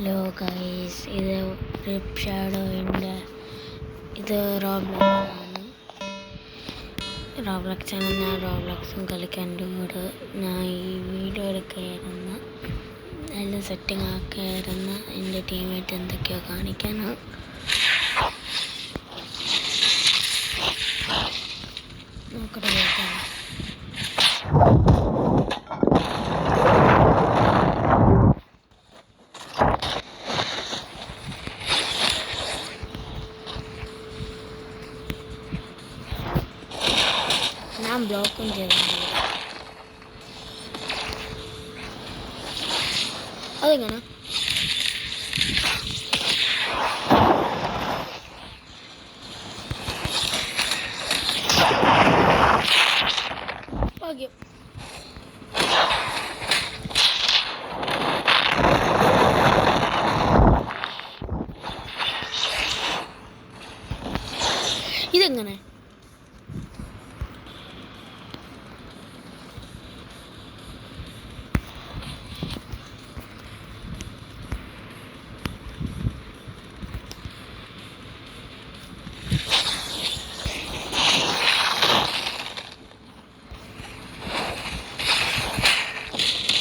Hello guys, ഇത് rip ഷാഡോയിൻ്റെ ഇത് റോബ്ലക്സ് ആണ്. ഞാൻ റോബ്ലക്സും കളിക്കാൻ്റെ കൂടെ ഞാൻ ഈ വീഡിയോ എടുക്കുകയായിരുന്നു. എല്ലാം സെറ്റിംഗ് ആക്കിയായിരുന്നു. എൻ്റെ ടീമേറ്റ് എന്തൊക്കെയോ കാണിക്കാനാണ്. നോക്കട്ടെ കേൾക്കാം. ഞാൻ ബ്ലോക്കും ചെയ്തിട്ടുണ്ട്. അതെങ്ങനെ ഭാഗ്യം. ഇതെങ്ങനെ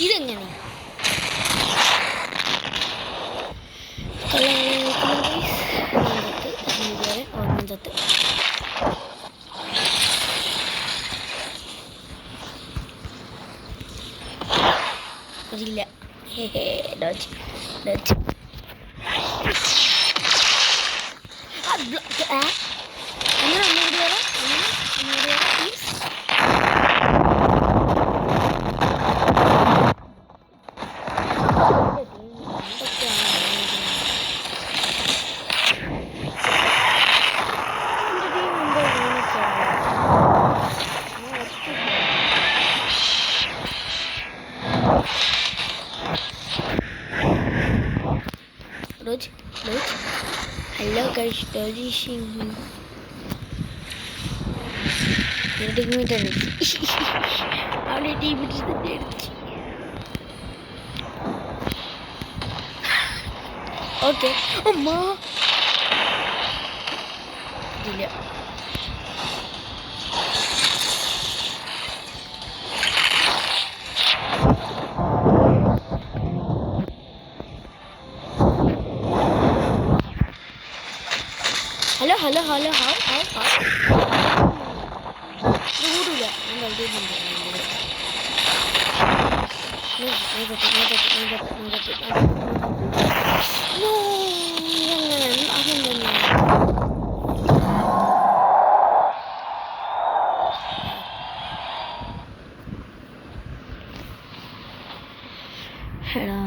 ഇതെങ്ങനെ അതില്ല. Hello guys, okay. Amma ഇല്ല. ഹലോ കൂടില്ല. ഞാൻ കളിക്കുന്നുണ്ട്. എടാ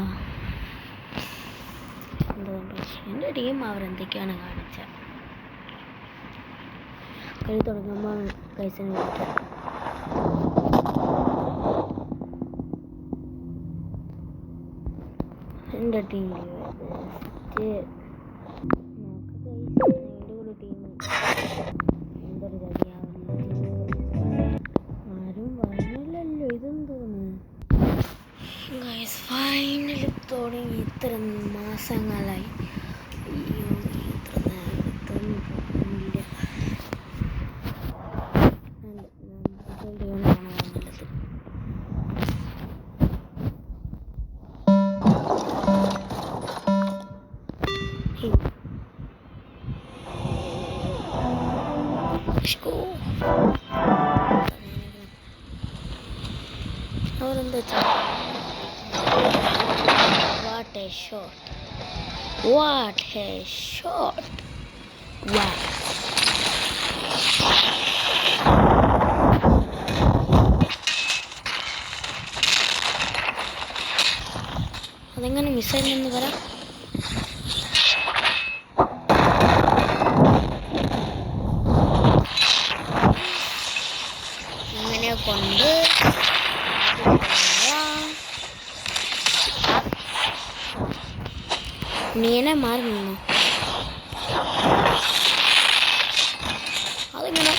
എൻ്റെ ടീം അവരെന്തൊക്കെയാണ് കാണിച്ചത്. കളി തുടങ്ങുമ്പോൾ കൈസന് വിളിക്കാം. എൻ്റെ ടീം എന്തൊരു ആരും പറഞ്ഞില്ലല്ലോ. ഇതെന്തോന്ന് ഗൈസ്, ഫൈനലി തുടങ്ങി. ഇത്ര മാസങ്ങളായി അവരെന്താ വെച്ചാൽ വാട്ട് എ ഷോട്ട്. അതെങ്ങനെ മിസ്സായില്ലെന്ന് പറ. ഇങ്ങനെ കൊണ്ട് നീനെ മാറി നിന്നു. അതെങ്ങനെ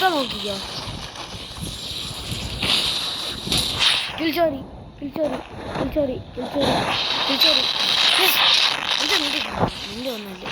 നിർത്താൻ നോക്കിക്കോ. കിൽച്ചോറി നിന്റെ ഒന്നല്ലേ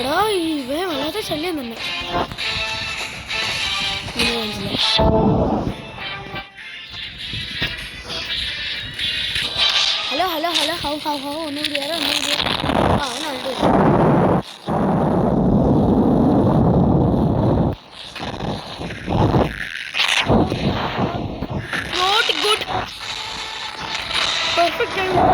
എടാ ഇവ വളരെ ശല്യം തന്നെ. Hello hello hello how how how ഒന്നുകൂടി ആ ഒന്നുണ്ട്. നോട്ട് ഗുഡ് പെർഫെക്റ്റ് ആയിട്ട്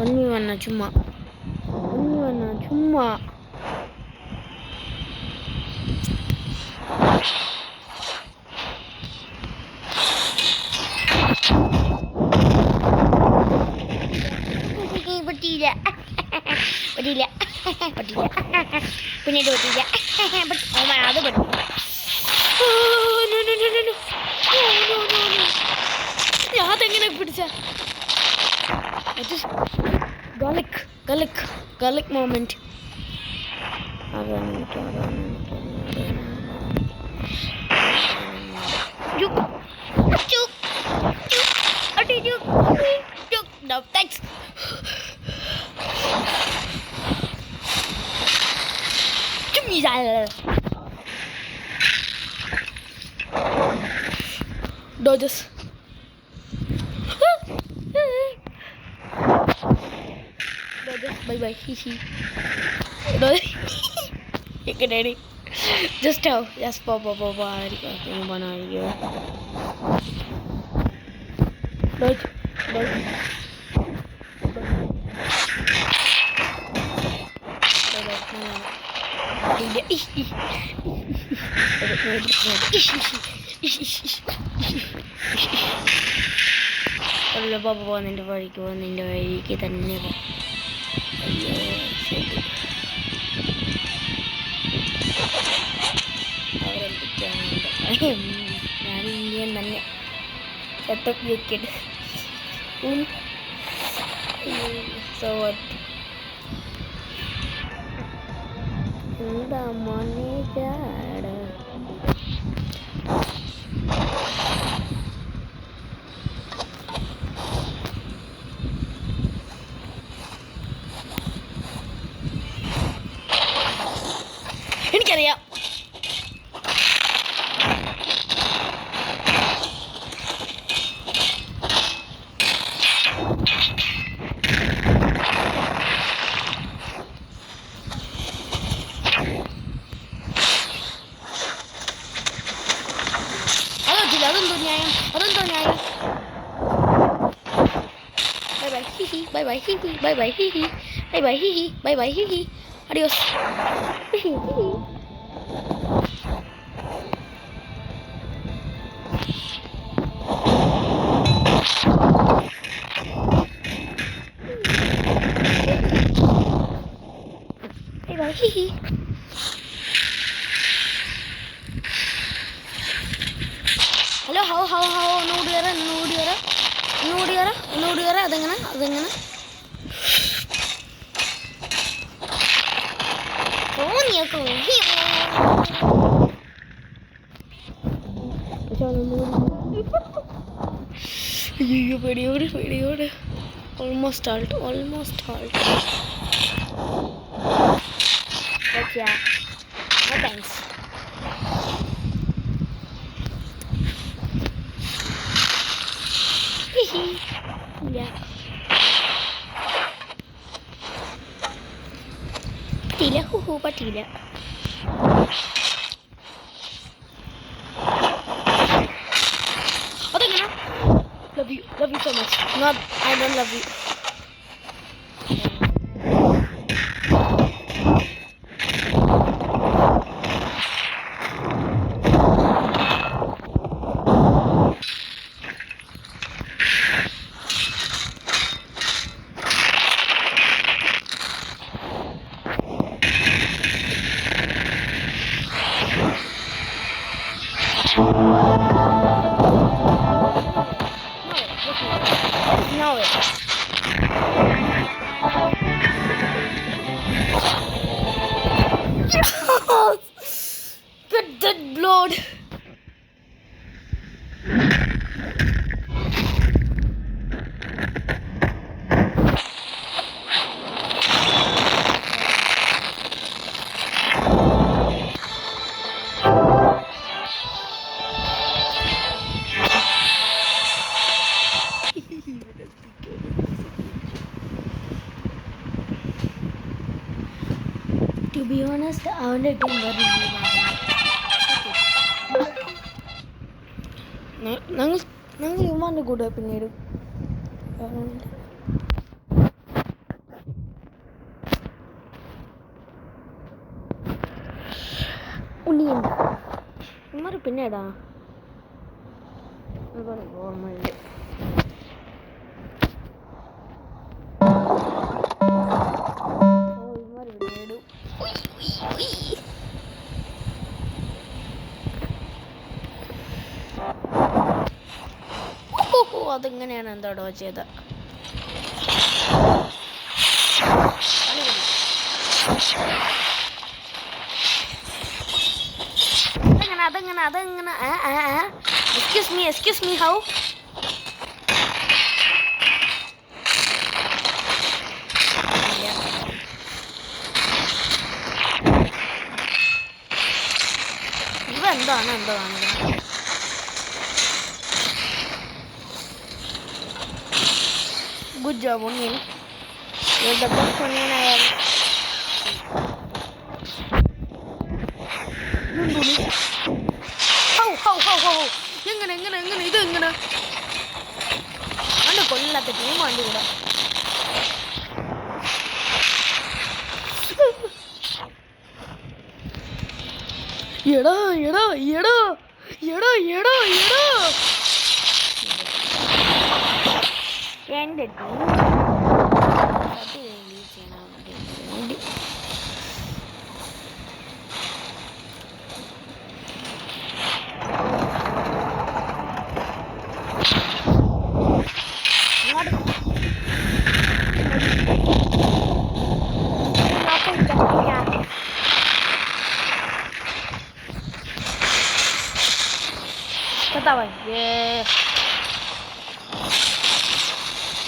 1v1 ചുമ്മാ പറ്റിയില്ല പിന്നീട് പറ്റിയില്ല അത് പറ്റും. അതെങ്ങനെ പിടിച്ച garlic moment. Dodgers. Bye. Hihi. Daddy. Just how. Yes, Papa. Dodge. Papa പോകുന്നതിൻ്റെ വഴിക്ക് തന്നെ ഞാൻ ഇന്ത്യൻ തന്നെ സെറ്റപ്പ് വിക്കറ്റ്. എന്താ മോനേജാട് എനിക്കറിയാം. അതെന്തോ ന്യായം. ബൈ ഹിഹി അഡിയോസ്. ഹലോ ഹൗ ഒന്നുകൂടി വരാ. അതെങ്ങനെ കേൾക്കും. അയ്യോ പേടിയോട് ഓൾമോസ്റ്റ് ആൾട്ട്. താങ്ക്സ്. പറ്റിയില്ല. അതെങ്ങനെ? Love you so much. Not, I don't love you. No way. Get that blood. To be honest, അവൻ്റെ ടീം ഞങ്ങൾ ഇവന്മാരുടെ കൂടെ പിന്നീട് ഉണ്ണിയുണ്ട് ഇവന്മാർ പിന്നീടാ ഓർമ്മയില്ല. അതെങ്ങനെയാണ് എന്താടോ ചെയ്ത അതെങ്ങനെ എക്സ്ക്യൂസ് മീ ഹൗ ഇവ എന്താണ് Good job, Onion. You're the best Onion I have. How? എങ്ങനെ ഇതെങ്ങനെ അവൻ്റെ കൊല്ലാത്ത ടീം വണ്ടി കൂടെ എടാ എൻ്റെ ടീം റിലീസ് ചെയ്യാൻ വേണ്ടി ketawa yeah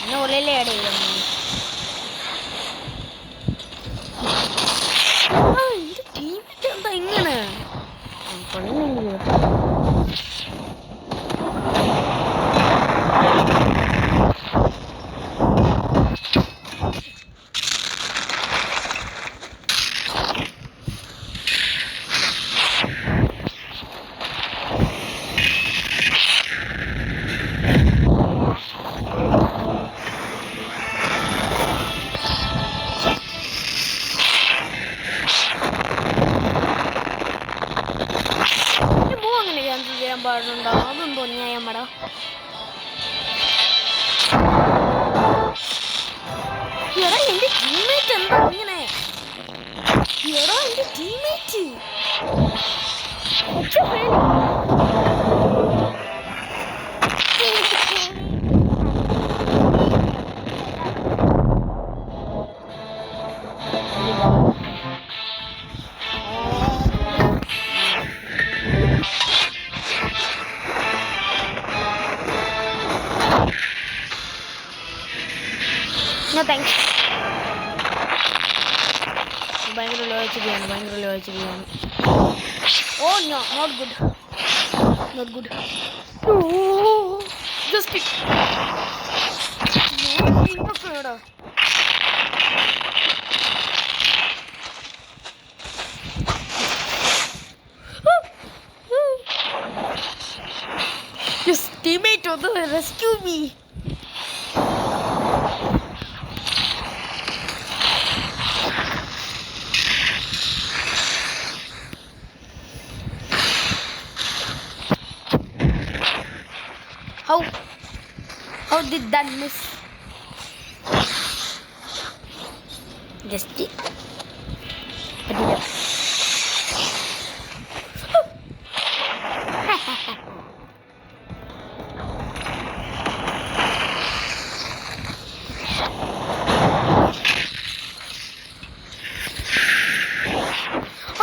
ini oleh ada yang ini team എന്താ ഇങ്ങനെ പാടുണ്ടോ അതും തോന്നിയായ മട എടാ എന്റെ ടീമേറ്റ് എന്താ ഇങ്ങനെ എടാ എന്റെ ടീമേറ്റ് ഭയങ്കര ലോ എച്ച് പി ആണ്. Oh no, not good. Just ഇതൊക്കെയാടാ. Yes, teammate, rescue me. How did that miss? Just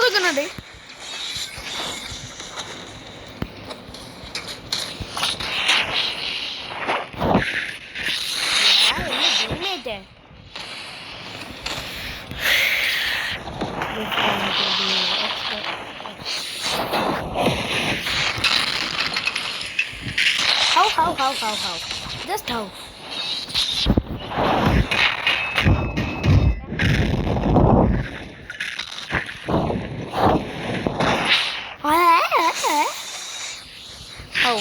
അതൊക്കെ how? Just how? How?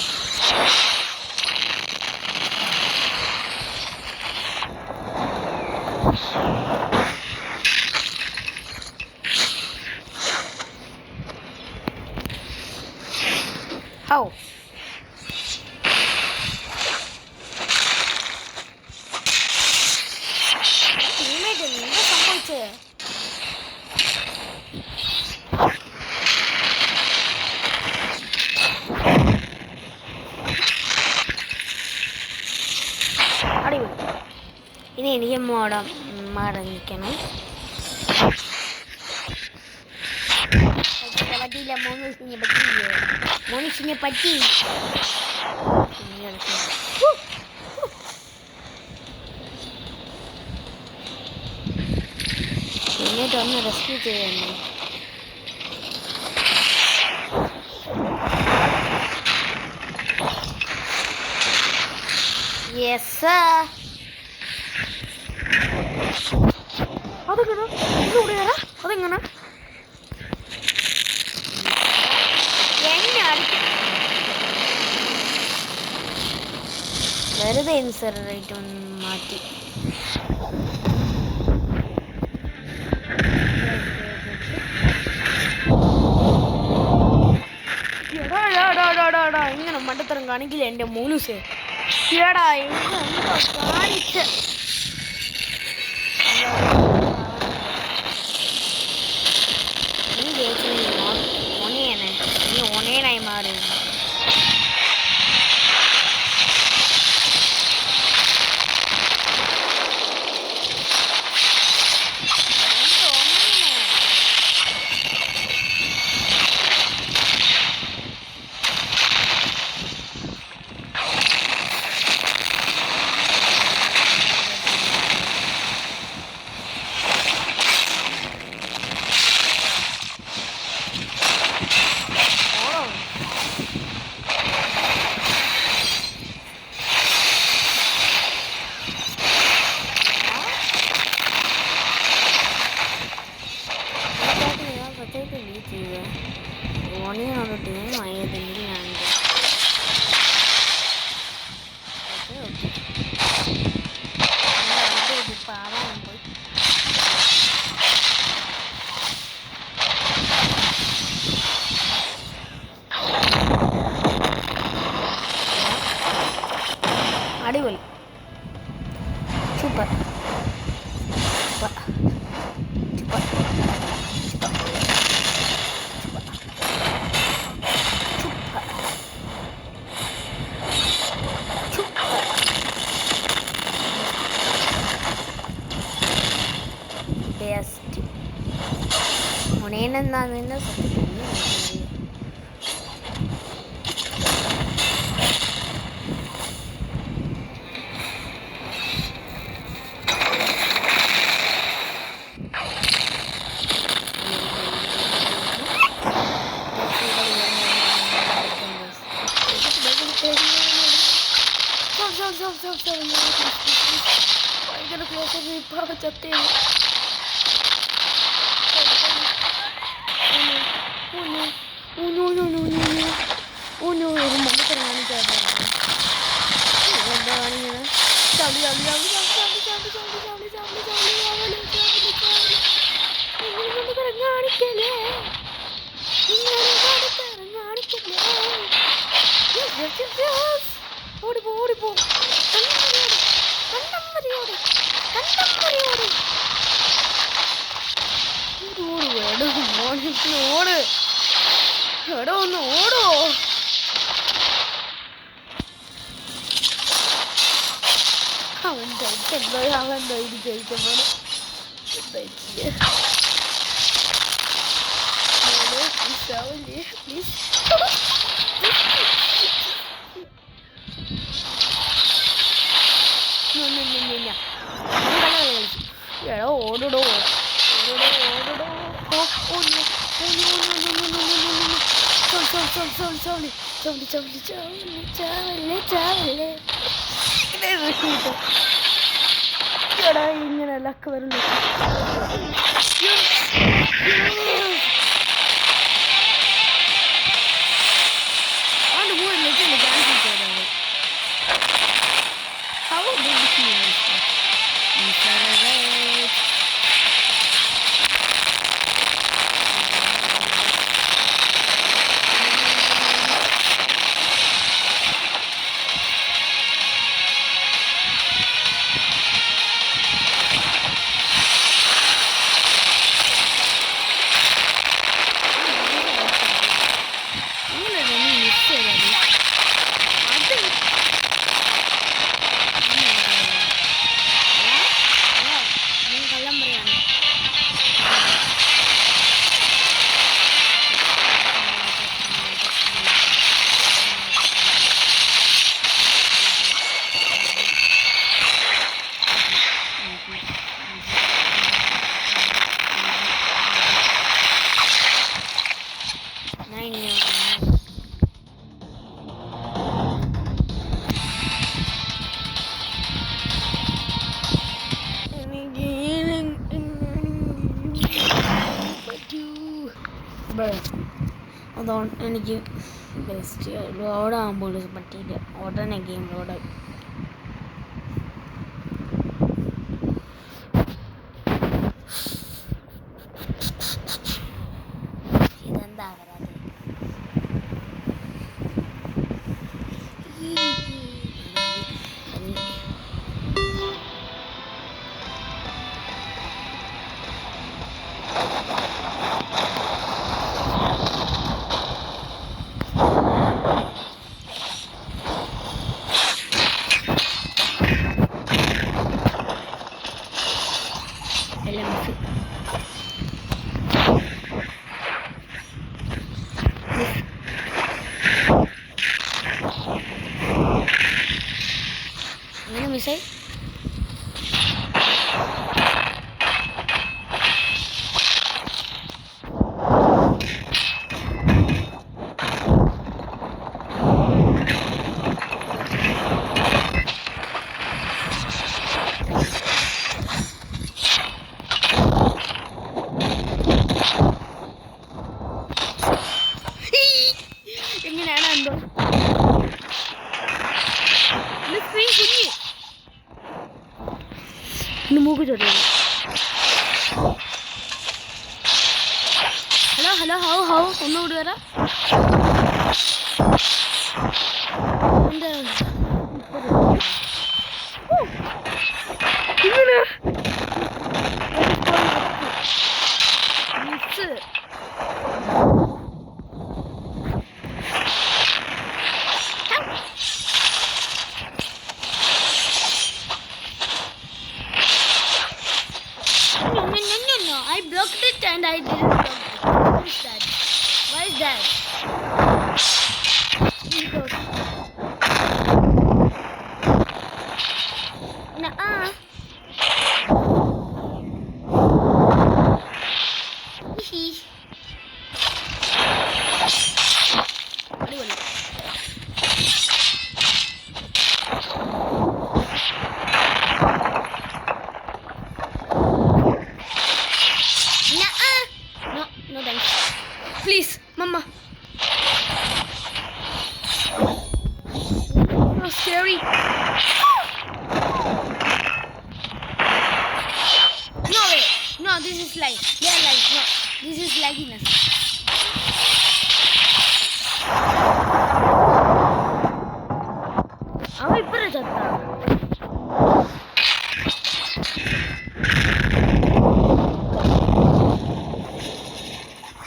How? അടിപൊളി. ഇനി എനിക്ക് മടങ്ങിക്കണം. പറ്റിയില്ല, മോനുസിനെ പറ്റി. എന്നിട്ടൊന്ന് റെസ്ക്യൂ ചെയ്യുന്നു. യെസ്, അതെങ്ങനെ വെറുതെ ഇൻസെറേറ്റ് മാറ്റി. ഇങ്ങനെ മണ്ടത്തരം കാണിക്കില്ല എൻ്റെ മൂലൂസേ. എടാ കാണിച്ച് നീ ഒണേനായി മാറി. അടിപൊളി, സൂപ്പർ. ബെസ്റ്റ് മുനേനെന്നാന്ന് സത്യം. ഇപ്പൊ ചത്തേ ഓടിപ്പോ ഓടിപ്പോ ഓട് എടോ ഒന്ന് ഓടോ അവൻ ജയിച്ചല്ലോ അവൻ ജയിച്ചപ്പോൾ എടോ ഓടടോ ഓടടോ എടാ ഇങ്ങനെ ലക്ക് വരുന്നു അവൻ്റെ പോയില്ലേ ഡാൻസ് ചെയ്തത് How big is he? അതുകൊണ്ട് എനിക്ക് ബെസ്റ്റ് ലോഡാകുമ്പോൾ പറ്റിയില്ല ഉടനെ ഗെയിം ലോഡായി ഇതെന്താ വരാതെ അങ്ങനെ മിസ്സായി എങ്ങനെയാണ് എന്തോ മൂക്ക് ചോട്ട ഹലോ ഹലോ ഹൗ ഹൗ ഒന്നുകൂടി വരാം എന്താ miss I blocked it and I didn't block it. What is that? Why is that? Nuh-uh. No, this is lag. Yeah, lag. No, this is lagginess. അവൻ ഇപ്പഴേ ചത്ത.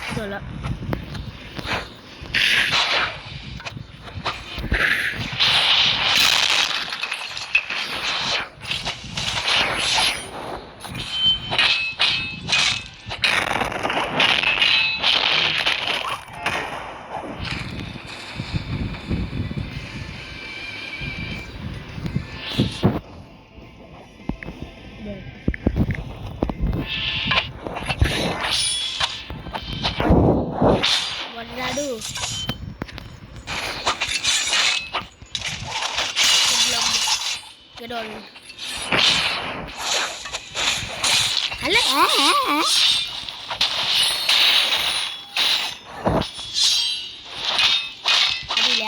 ഇതല്ല. What did I do? Get on. Hello? അറിയില്ല.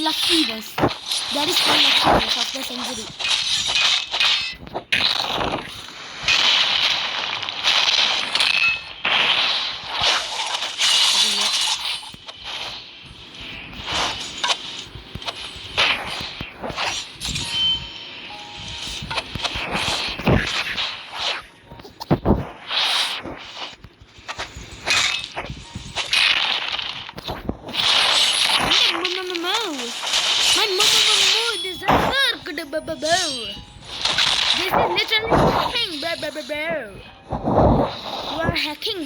Luckiness. That is called luckiness of the century. This is literally hacking, You are hacking,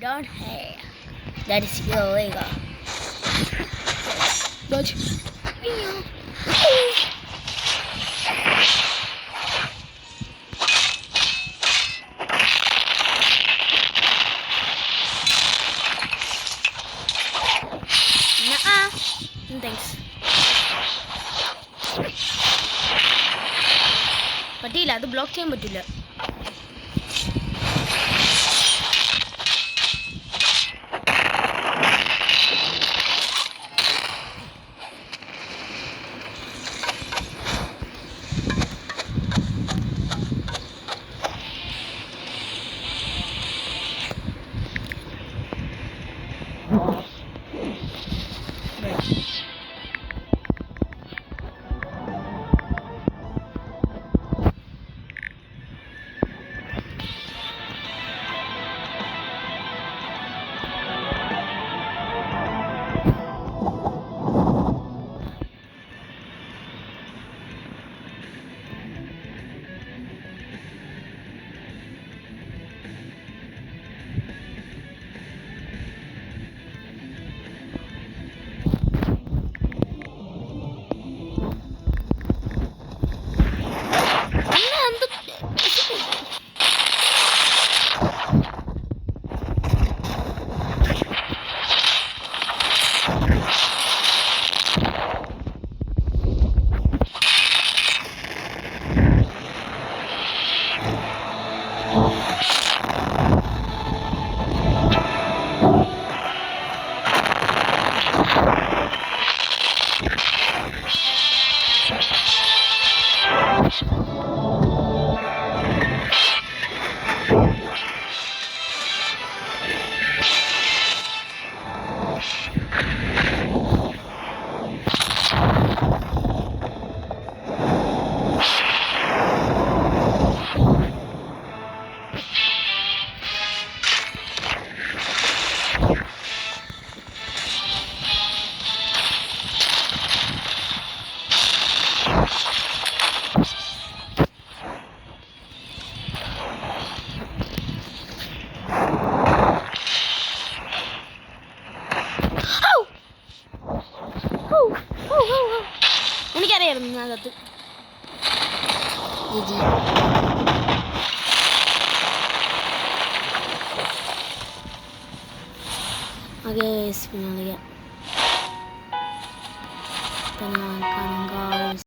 Don't hack. That is illegal. But thanks. പറ്റിയില്ല, അത് block ചെയ്യാൻ പറ്റില്ല. എനിക്കറിയായിരുന്നു അതിനകത്ത് പിന്നെ കാണാം.